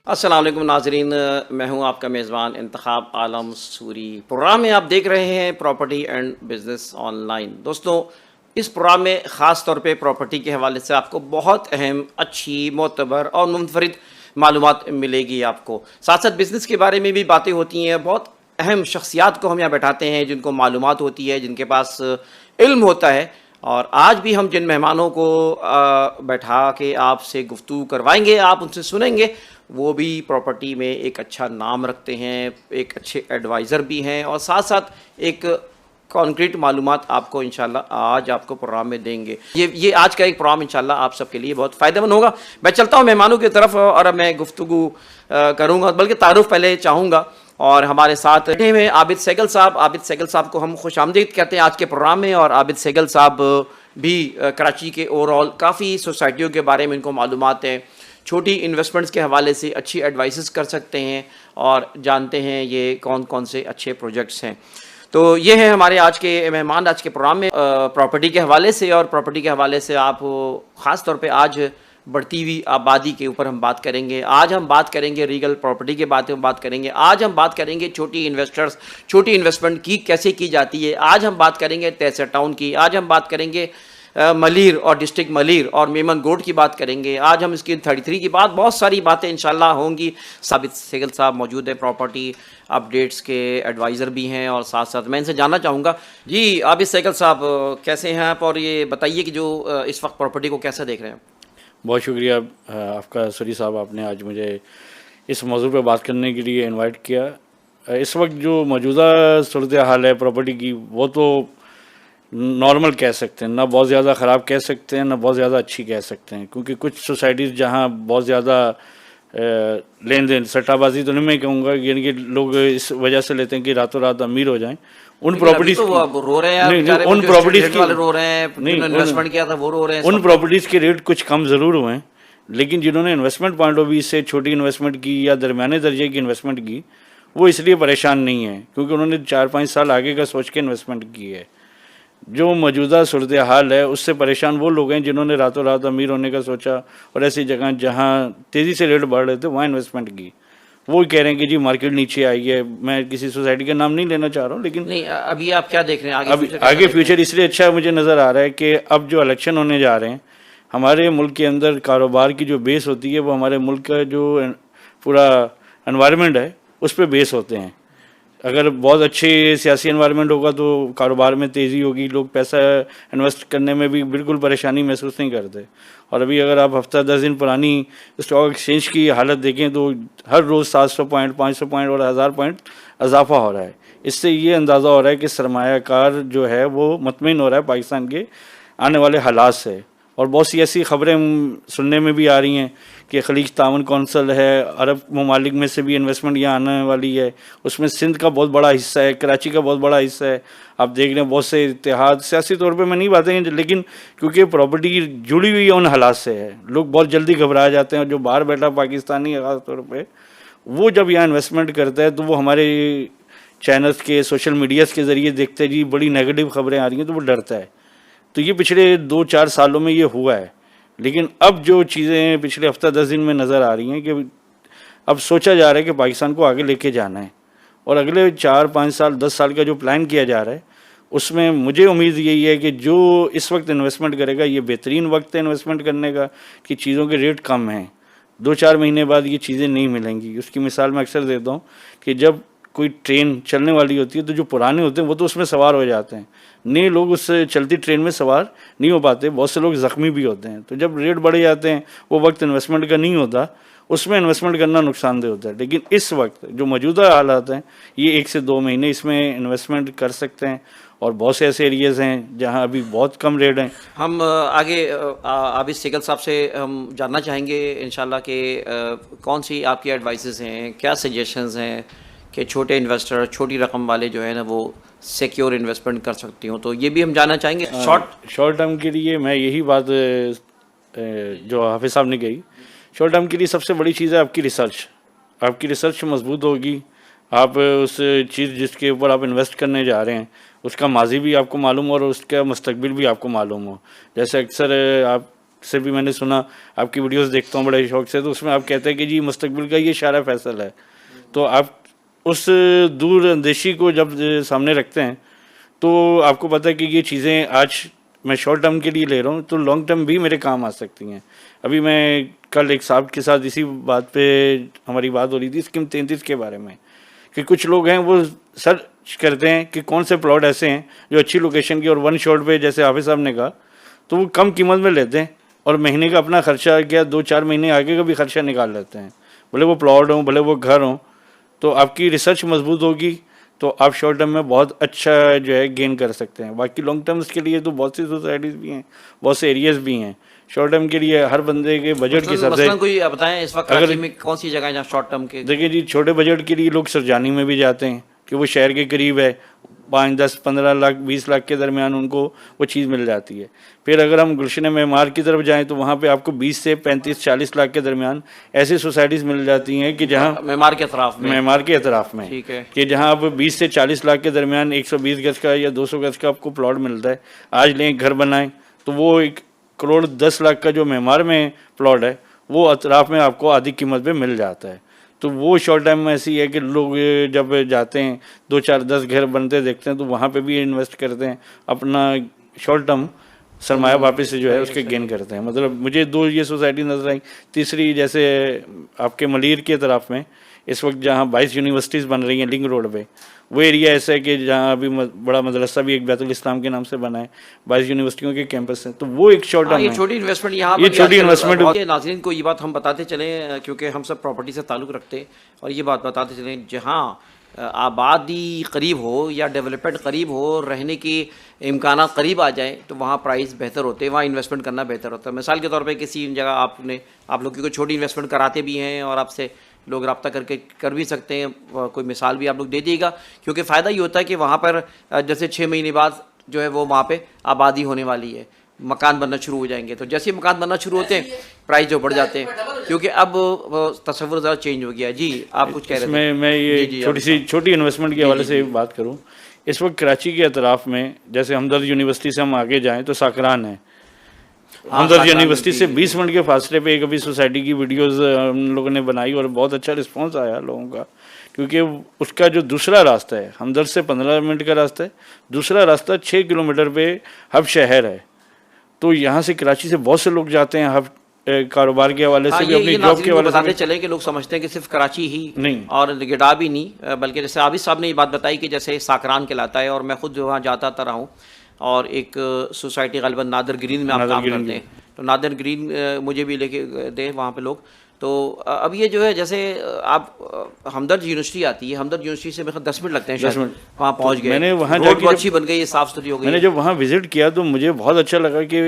अस्सलाम वालेकुम नाज़रीन, मैं हूं आपका मेज़बान इंतखाब आलम सूरी। प्रोग्राम में आप देख रहे हैं प्रॉपर्टी एंड बिज़नेस ऑनलाइन। दोस्तों, इस प्रोग्राम में ख़ास तौर पे प्रॉपर्टी के हवाले से आपको बहुत अहम, अच्छी, मोतबर और मुनफरिद मालूमात मिलेगी आपको। साथ साथ बिज़नेस के बारे में भी बातें होती हैं। बहुत अहम शख्सियात को हम यहाँ बैठाते हैं जिनको मालूमात होती है, जिनके पास इल्म होता है। और आज भी हम जिन मेहमानों को बैठा के आपसे गुफ्तगू करवाएंगे, आप उनसे सुनेंगे, वो भी प्रॉपर्टी में एक अच्छा नाम रखते हैं, एक अच्छे एडवाइज़र भी हैं और साथ साथ एक कॉन्क्रीट मालूमात आपको इंशाल्लाह आज आपको प्रोग्राम में देंगे। ये आज का एक प्रोग्राम इंशाल्लाह आप सबके लिए बहुत फ़ायदेमंद होगा। मैं चलता हूँ मेहमानों की तरफ और अब मैं गुफ्तगू करूँगा, बल्कि तारुफ पहले चाहूँगा। और हमारे साथ बैठे हुए आबिद सहगल साहब। आबिद सहगल साहब को हम खुशामदीद कहते हैं आज के प्रोग्राम में। और आबिद सहगल साहब भी कराची के ओवरऑल काफ़ी सोसाइटियों के बारे में इनको मालूमात हैं। छोटी इन्वेस्टमेंट्स के हवाले से अच्छी एडवाइसेस कर सकते हैं और जानते हैं ये कौन कौन से अच्छे प्रोजेक्ट्स हैं। तो ये हैं हमारे आज के मेहमान आज के प्रोग्राम में प्रॉपर्टी के हवाले से। और प्रॉपर्टी के हवाले से आप ख़ास तौर पे आज बढ़ती हुई आबादी के ऊपर हम बात करेंगे। आज हम बात करेंगे रीगल प्रॉपर्टी के बारे में बात करेंगे। आज हम बात करेंगे छोटी इन्वेस्टमेंट की कैसे की जाती है। आज हम बात करेंगे तहसील टाउन की। आज हम बात करेंगे मलीर और डिस्ट्रिक्ट मलीर और मेमन गोड की बात करेंगे। आज हम इसकी 33 की बात, बहुत सारी बातें इंशाल्लाह होंगी। आबिद सहगल साहब मौजूद है, प्रॉपर्टी अपडेट्स के एडवाइज़र भी हैं। और साथ साथ मैं इनसे जानना चाहूँगा, जी आबिद सहगल साहब कैसे हैं आप, और ये बताइए कि जो इस वक्त प्रॉपर्टी को कैसे देख रहे हैं। बहुत शुक्रिया आपका सूरी साहब, आपने आज मुझे इस मौजू पर बात करने के लिए इनवाइट किया। इस वक्त जो मौजूदा सूरत हाल है प्रॉपर्टी की, वो तो नॉर्मल कह सकते हैं, ना बहुत ज़्यादा ख़राब कह सकते हैं, ना बहुत ज़्यादा अच्छी कह सकते हैं। क्योंकि कुछ सोसाइटीज़ जहाँ बहुत ज़्यादा लेन देन, सट्टाबाजी तो नहीं मैं कहूँगा, यानी कि लोग इस वजह से लेते हैं कि रातों रात अमीर हो जाएं, उन प्रॉपर्टीज़ तो रो रहे हैं, नहीं, उन प्रॉपर्टीज़ की रो रहे हैं, इन्वेस्टमेंट किया था वो रो रहे हैं। उन प्रॉपर्टीज़ के रेट कुछ कम ज़रूर हुए हैं, लेकिन जिन्होंने इन्वेस्टमेंट पॉइंट ऑफ व्यू से छोटी इन्वेस्टमेंट की या दरमियाने दर्जे की इन्वेस्टमेंट की, वो इसलिए परेशान नहीं है क्योंकि उन्होंने 4-5 साल आगे का सोच के इन्वेस्टमेंट की है। जो मौजूदा सूरत हाल है उससे परेशान वो लोग हैं जिन्होंने रातों रात अमीर होने का सोचा और ऐसी जगह जहां तेज़ी से रेट बढ़ रहे थे वहाँ इन्वेस्टमेंट की। वो कह रहे हैं कि जी मार्केट नीचे आई है। मैं किसी सोसाइटी का नाम नहीं लेना चाह रहा हूँ, लेकिन नहीं, अभी आप क्या देख रहे हैं आगे फ्यूचर इसलिए अच्छा मुझे नज़र आ रहा है कि अब जो इलेक्शन होने जा रहे हैं, हमारे मुल्क के अंदर कारोबार की जो बेस होती है वो हमारे मुल्क का जो पूरा एनवायरनमेंट है उस पर बेस होते हैं। अगर बहुत अच्छे सियासी एनवायरनमेंट होगा तो कारोबार में तेज़ी होगी, लोग पैसा इन्वेस्ट करने में भी बिल्कुल परेशानी महसूस नहीं करते। और अभी अगर आप हफ्ता 10 दिन पुरानी स्टॉक एक्सचेंज की हालत देखें तो हर रोज़ 700 पॉइंट, 500 पॉइंट और 1000 पॉइंट इजाफा हो रहा है। इससे ये अंदाज़ा हो रहा है कि सरमायाकार जो है वो मुतमईन हो रहा है पाकिस्तान के आने वाले हालात से। और बहुत सी ऐसी खबरें सुनने में भी आ रही हैं कि खलीज तावन कौंसल है, अरब ममालिक में से भी इन्वेस्टमेंट यहाँ आने वाली है, उसमें सिंध का बहुत बड़ा हिस्सा है, कराची का बहुत बड़ा हिस्सा है। आप देख रहे हैं बहुत से इत्तेहाद, सियासी तौर पे मैं नहीं बातें, लेकिन क्योंकि प्रॉपर्टी जुड़ी हुई है उन हालात से है, लोग बहुत जल्दी घबरा जाते हैं। और जो बाहर बैठा पाकिस्तानी है ख़ास तौर पर, वो जब यहाँ इन्वेस्टमेंट करता है तो वो हमारे चैनल्स के, सोशल मीडियाज़ के ज़रिए देखते हैं जी बड़ी नेगेटिव खबरें आ रही हैं तो वो डरता है। तो ये पिछले 2-4 सालों में ये हुआ है। लेकिन अब जो चीज़ें पिछले हफ्ता 10 दिन में नज़र आ रही हैं कि अब सोचा जा रहा है कि पाकिस्तान को आगे लेके जाना है और अगले 4-5 साल 10 साल का जो प्लान किया जा रहा है उसमें मुझे उम्मीद यही है कि जो इस वक्त इन्वेस्टमेंट करेगा ये बेहतरीन वक्त है इन्वेस्टमेंट करने का कि चीज़ों के रेट कम हैं। 2-4 महीने बाद ये चीज़ें नहीं मिलेंगी। उसकी मिसाल मैं अक्सर देता हूँ कि जब कोई ट्रेन चलने वाली होती है तो जो पुराने होते हैं वो तो उसमें सवार हो जाते हैं, नए लोग उस चलती ट्रेन में सवार नहीं हो पाते, बहुत से लोग ज़ख्मी भी होते हैं। तो जब रेट बढ़े जाते हैं वो वक्त इन्वेस्टमेंट का नहीं होता, उसमें इन्वेस्टमेंट करना नुकसानदेह होता है। लेकिन इस वक्त जो मौजूदा हालात हैं ये 1 से 2 महीने इसमें इन्वेस्टमेंट कर सकते हैं और बहुत से ऐसे एरियाज़ हैं जहां अभी बहुत कम रेट हैं। हम आगे आबिद सहगल साहब से हम जानना चाहेंगे इंशाल्लाह कि कौन सी आपकी एडवाइसेस हैं, क्या सजेशंस हैं कि छोटे इन्वेस्टर, छोटी रकम वाले जो है ना वो सिक्योर इन्वेस्टमेंट कर सकती हूँ, तो ये भी हम जानना चाहेंगे। शॉर्ट टर्म के लिए मैं यही बात जो हाफिज़ साहब ने कही, शॉर्ट टर्म के लिए सबसे बड़ी चीज़ है आपकी रिसर्च। आपकी रिसर्च मजबूत होगी, आप उस चीज़ जिसके ऊपर आप इन्वेस्ट करने जा रहे हैं उसका माजी भी आपको मालूम हो और उसका मुस्तकबिल भी आपको मालूम हो। जैसे अक्सर आप से भी मैंने सुना, आपकी वीडियोस देखता हूँ बड़े शौक से, तो उसमें आप कहते हैं कि जी मुस्तकबिल का ये शारा फैसल है। तो आप उस दूरअंदेशी को जब सामने रखते हैं तो आपको पता है कि ये चीज़ें आज मैं शॉर्ट टर्म के लिए ले रहा हूँ तो लॉन्ग टर्म भी मेरे काम आ सकती हैं। अभी मैं कल एक साहब के साथ इसी बात पे हमारी बात हो रही थी स्कीम 33 के बारे में, कि कुछ लोग हैं वो सर्च करते हैं कि कौन से प्लॉट ऐसे हैं जो अच्छी लोकेशन की और वन शॉट पे, जैसे हाफिज साहब ने कहा, तो वो कम कीमत में लेते हैं और महीने का अपना खर्चा क्या 2-4 महीने आगे का भी खर्चा निकाल लेते हैं, भले वो प्लॉट हों भले वो घर हों। तो आपकी रिसर्च मजबूत होगी तो आप शॉर्ट टर्म में बहुत अच्छा जो है गेन कर सकते हैं। बाकी लॉन्ग टर्म्स के लिए तो बहुत सी सोसाइटीज़ भी हैं, बहुत से एरियाज़ भी हैं। शॉर्ट टर्म के लिए हर बंदे के बजट के हिसाब से कोई बताएं इस वक्त कराची में कौन सी जगह है जहाँ शॉर्ट टर्म के? देखिए जी, छोटे बजट के लिए लोग सरजानी में भी जाते हैं कि वो शहर के करीब है, 5, 10, 15 लाख 20 लाख के दरमियान उनको वो चीज़ मिल जाती है। फिर अगर हम गुलशन मेमार की तरफ जाएं तो वहाँ पे आपको 20 से 35-40 लाख के दरमियान ऐसी सोसाइटीज़ मिल जाती हैं कि जहाँ मेमार के अतराफ में ठीक है कि जहाँ आप 20 से 40 लाख के दरमियान 120 गज का या 200 गज का आपको प्लॉट मिलता है। आज लें घर बनाएं तो वो 1 करोड़ 10 लाख का जो मेमार में प्लॉट है वो अतराफ में आपको आधी कीमत पे मिल जाता है। तो वो शॉर्ट टाइम में ऐसी है कि लोग जब जाते हैं 2, 4, 10 घर बनते देखते हैं तो वहाँ पे भी इन्वेस्ट करते हैं, अपना शॉर्ट टर्म सरमाया वापस से जो है उसके गेन करते हैं। मतलब मुझे 2 ये सोसाइटी नजर आई। तीसरी जैसे आपके मलीर के तरफ में इस वक्त जहाँ 22 यूनिवर्सिटीज़ बन रही हैं लिंक रोड पे, वो एरिया ऐसा है कि जहाँ अभी बड़ा मदरसा भी एक बैतुल इस्लाम के नाम से बना है, 22 यूनिवर्सिटियों के कैंपस हैं। तो वो एक शॉर्ट टर्म ये छोटी इन्वेस्टमेंट यहाँ ये छोटी इन्वेस्टमेंट। नाज़रीन को ये बात हम बताते चलें क्योंकि हम सब प्रॉपर्टी से ताल्लुक़ रखते हैं और ये बात बताते चलें, जहाँ आबादी करीब हो या डेवलपमेंट करीब हो, रहने के इम्कान करीब आ जाए तो वहाँ प्राइस बेहतर होते हैं, वहाँ इन्वेस्टमेंट करना बेहतर होता है। मिसाल के तौर पे किसी जगह आप लोग कोई छोटी इन्वेस्टमेंट कराते भी हैं और आपसे लोग रब्ता करके कर भी सकते हैं, कोई मिसाल भी आप लोग दे दीजिएगा, क्योंकि फ़ायदा ये होता है कि वहाँ पर जैसे 6 महीने बाद जो है वो वहाँ पे आबादी होने वाली है, मकान बनना शुरू हो जाएंगे। तो जैसे ही मकान बनना शुरू होते हैं प्राइस जो बढ़ जाते हैं, क्योंकि अब तस्वुर ज़रा चेंज हो गया। जी आप कुछ कह रहे थे? मैं ये छोटी इन्वेस्टमेंट के हवाले से बात करूं, इस वक्त कराची के अतराफ में जैसे हमदर्द यूनिवर्सिटी से हम आगे जाएं तो साकरान है। हमदर्द यूनिवर्सिटी से 20 मिनट के फासले पे एक अभी सोसाइटी की वीडियोस हम लोगों ने बनाई और बहुत अच्छा रिस्पांस आया लोगों का, क्योंकि उसका जो दूसरा रास्ता है हमदर्द से 15 मिनट का रास्ता है, दूसरा रास्ता 6 किलोमीटर पे हब शहर है। तो यहाँ से कराची से बहुत से लोग जाते हैं हब कारोबार के हवाले से भी, अपनी जॉब के हवाले से। चले कि लोग समझते हैं कि सिर्फ कराची ही नहीं और गिडा भी नहीं, बल्कि जैसे आबिद साहब ने ये बात बताई कि जैसे साकरान कहलाता है और मैं खुद वहाँ जाता रहा हूँ और एक सोसाइटी गलबन नादर ग्रीन में आप काम करते हैं, तो नादर ग्रीन मुझे भी लेके दे वहाँ पे लोग। तो अब ये जो है जैसे आप हमदर्द यूनिवर्सिटी आती है, हमदर्द यूनिवर्सिटी से मेरे 10 मिनट लगते हैं शायद वहाँ पहुँच गए। मैंने वहाँ जाके अच्छी बन गई, साफ़ सुथरी हो गई। मैंने जब वहाँ विजिट किया तो मुझे बहुत अच्छा लगा कि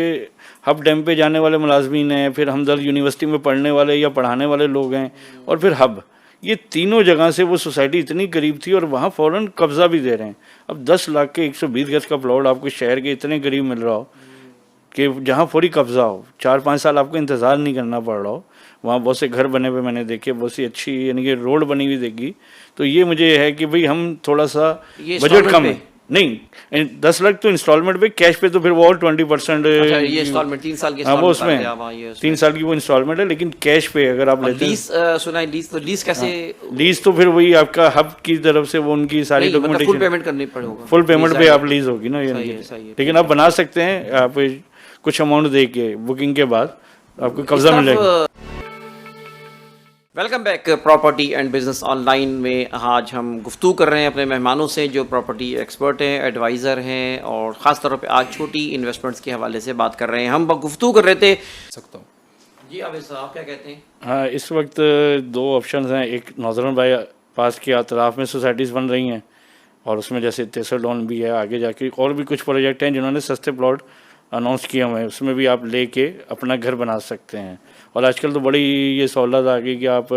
हब डैम पे जाने वाले मुलाजमीन हैं, फिर हमदर्द यूनिवर्सिटी में पढ़ने वाले या पढ़ाने वाले लोग हैं, और फिर हब, ये तीनों जगह से वो सोसाइटी इतनी करीब थी और वहाँ फ़ौरन कब्ज़ा भी दे रहे हैं। अब 10 लाख के 120 गज का प्लॉट आपको शहर के इतने करीब मिल रहा हो कि जहाँ फौरी कब्ज़ा हो, 4-5 साल आपको इंतज़ार नहीं करना पड़ रहा हो। वहाँ बहुत से घर बने हुए मैंने देखे, बहुत सी अच्छी यानी कि रोड बनी हुई देखी। तो ये मुझे है कि भाई हम थोड़ा सा बजट कम है, नहीं 10 लाख तो इंस्टॉलमेंट पे, कैश पे तो फिर वो और 20%। ये इंस्टॉलमेंट 3 साल की, हाँ वो उसमें 3 साल की वो इंस्टॉलमेंट है, लेकिन कैश पे अगर आप लेते हैं। लीज सुना है, लीज तो लीज कैसे? लीज तो फिर वही आपका हब की तरफ से वो उनकी सारी डॉक्यूमेंटेशन, फुल पेमेंट करनी पड़ेगा, फुल पेमेंट पे आप लीज होगी ना, लेकिन आप बना सकते हैं, आप कुछ अमाउंट दे के बुकिंग के बाद आपको कब्जा मिल जाएगा। Welcome back property and business online में आज हम गुफ्तगू कर रहे हैं अपने मेहमानों से जो प्रॉपर्टी एक्सपर्ट हैं, एडवाइज़र हैं, और ख़ास तौर पे आज छोटी इन्वेस्टमेंट्स के हवाले से बात कर रहे हैं। हम गुफ्तगू कर रहे थे सकता हूँ जी, आबिद साहब क्या कहते हैं? हाँ, इस वक्त 2 ऑप्शन हैं। एक नौजरन बाई पास के अतराफ़ में सोसाइटीज़ बन रही हैं और उसमें जैसे तेसरडॉन भी है, आगे जाके और भी कुछ प्रोजेक्ट हैं जिन्होंने सस्ते प्लॉट अनाउंस किए हुए हैं, उसमें भी आप लेके अपना घर बना सकते हैं। और आजकल तो बड़ी ये सहूलत आ गई कि आप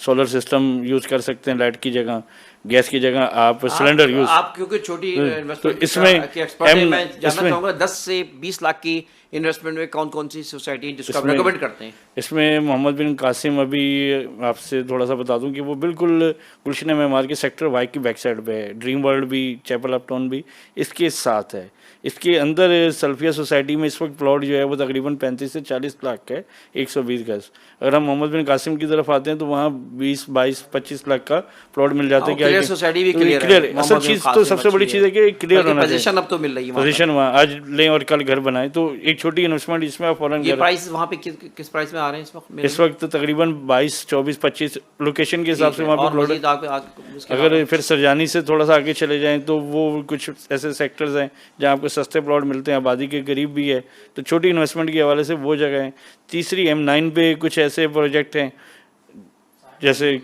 सोलर सिस्टम यूज़ कर सकते हैं लाइट की जगह, गैस की जगह आप सिलेंडर यूज। आप क्योंकि छोटी इन्वेस्टमेंट इसमें की एक्सपर्ट हैं, मैं जानना इसमें चाहूँगा 10 से 20 लाख की इन्वेस्टमेंट में कौन कौन सी सोसाइटी जिसको आप इसमें रेकमेंड करते हैं? इसमें मोहम्मद बिन कासिम, अभी आपसे थोड़ा सा बता दूं कि वो बिल्कुल गुलशन मेमार के सेक्टर वाई की बैक साइड पे है। ड्रीम वर्ल्ड भी, चैपल अपटाउन भी इसके साथ है। इसके अंदर सल्फिया सोसाइटी में इस वक्त प्लॉट जो है वो तकरीबन 35 से 40 लाख का है, 120 गज। अगर हम मोहम्मद बिन कासिम की तरफ आते हैं तो वहाँ 20, 22, 25 लाख का प्लॉट मिल जाता है। क्लियर सोसाइटी भी क्लियर है। क्लियर असल चीज़ तो सबसे बड़ी चीज़ है कि क्लियर होना चाहिए। पोजीशन अब तो मिल रही है, पोजीशन वहाँ आज लें और कल घर बनाए, तो एक छोटी इन्वेस्टमेंट इसमें आप फौरन ये प्राइस वहाँ पे किस प्राइस में आ रहे हैं इस वक्त? इस वक्त तकरीबन 22, 24, 25 लोकेशन के हिसाब से वहाँ पे प्लॉट। अगर फिर सरजानी से थोड़ा सा आगे चले जाएं तो वो कुछ ऐसे सेक्टर्स हैं जहाँ आपको सस्ते प्लॉट मिलते हैं, आबादी के करीब भी है, तो छोटी इन्वेस्टमेंट के हवाले से वो जगह है। तीसरी M9 पे कुछ ऐसे प्रोजेक्ट हैं, जैसे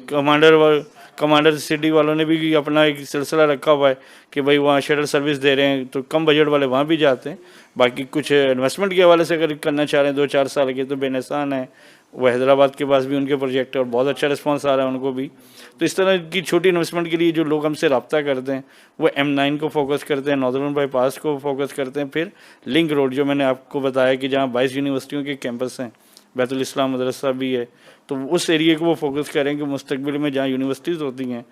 कमांडर सिटी वालों ने भी अपना एक सिलसिला रखा हुआ है कि भाई वहाँ शटल सर्विस दे रहे हैं, तो कम बजट वाले वहाँ भी जाते हैं। बाकी कुछ इन्वेस्टमेंट के हवाले से अगर करना चाह रहे हैं 2-4 साल के, तो बेनसान है, वो हैदराबाद के पास भी उनके प्रोजेक्ट है और बहुत अच्छा रिस्पांस आ रहा है उनको भी। तो इस तरह की छोटी इन्वेस्टमेंट के लिए जो लोग हमसे रब्ता करते हैं वो M9 को फोकस करते हैं, नॉर्दर्न बाईपास को फोकस करते हैं, फिर लिंक रोड जो मैंने आपको बताया कि जहाँ 22 यूनिवर्सिटियों के कैंपस हैं, बैतुल इस्लाम मदरसा भी है, तो उस एरिए को वो फोकस करें कि मुस्तकबिल में जहाँ यूनिवर्सिटीज़ होती हैं।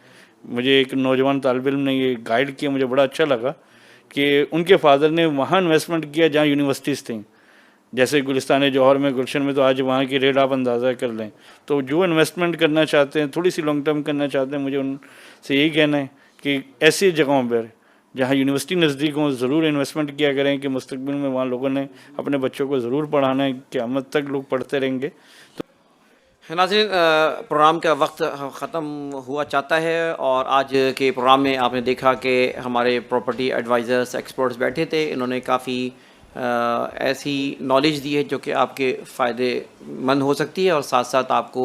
मुझे एक नौजवान तालिब इल्म ने ये गाइड किया, मुझे बड़ा अच्छा लगा कि उनके फादर ने वहाँ इन्वेस्टमेंट किया जहाँ यूनिवर्सिटीज़ थी, जैसे गुलिस्तान जौहर में, गुलशन में, तो आज वहाँ की रेट आप अंदाज़ा कर लें। तो जो इन्वेस्टमेंट करना चाहते हैं, थोड़ी सी लॉन्ग टर्म करना चाहते हैं, मुझे उनसे यही कहना है कि ऐसी जगहों पर जहाँ यूनिवर्सिटी नज़दीक हो ज़रूर इन्वेस्टमेंट किया करें कि मुस्तकबिल में वहाँ लोगों ने अपने बच्चों को ज़रूर पढ़ाना है, क़यामत तक लोग पढ़ते रहेंगे। नाज़रीन, प्रोग्राम का वक्त ख़त्म हुआ चाहता है और आज के प्रोग्राम में आपने देखा कि हमारे प्रॉपर्टी एडवाइज़र्स, एक्सपर्ट्स बैठे थे। इन्होंने काफ़ी ऐसी नॉलेज दी है जो कि आपके फ़ायदेमंद हो सकती है और साथ साथ आपको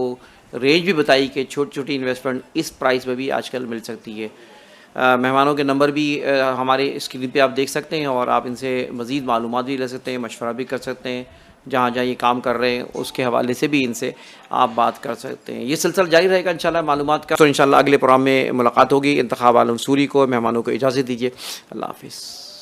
रेंज भी बताई कि छोटी छोटी इन्वेस्टमेंट इस प्राइस में भी आजकल मिल सकती है। मेहमानों के नंबर भी हमारे स्क्रीन पे आप देख सकते हैं और आप इनसे मज़ीद मालूमात भी ले सकते हैं, मशवरा भी कर सकते हैं। जहाँ जहाँ ये काम कर रहे हैं उसके हवाले से भी इनसे आप बात कर सकते हैं। ये सिलसिला जारी रहेगा इंशाल्लाह मालूमात का। तो इंशाल्लाह अगले प्रोग्राम में मुलाकात होगी। इंतखाब आलम सूरी को, मेहमानों को इजाज़त दीजिए। अल्लाह हाफ़िज़।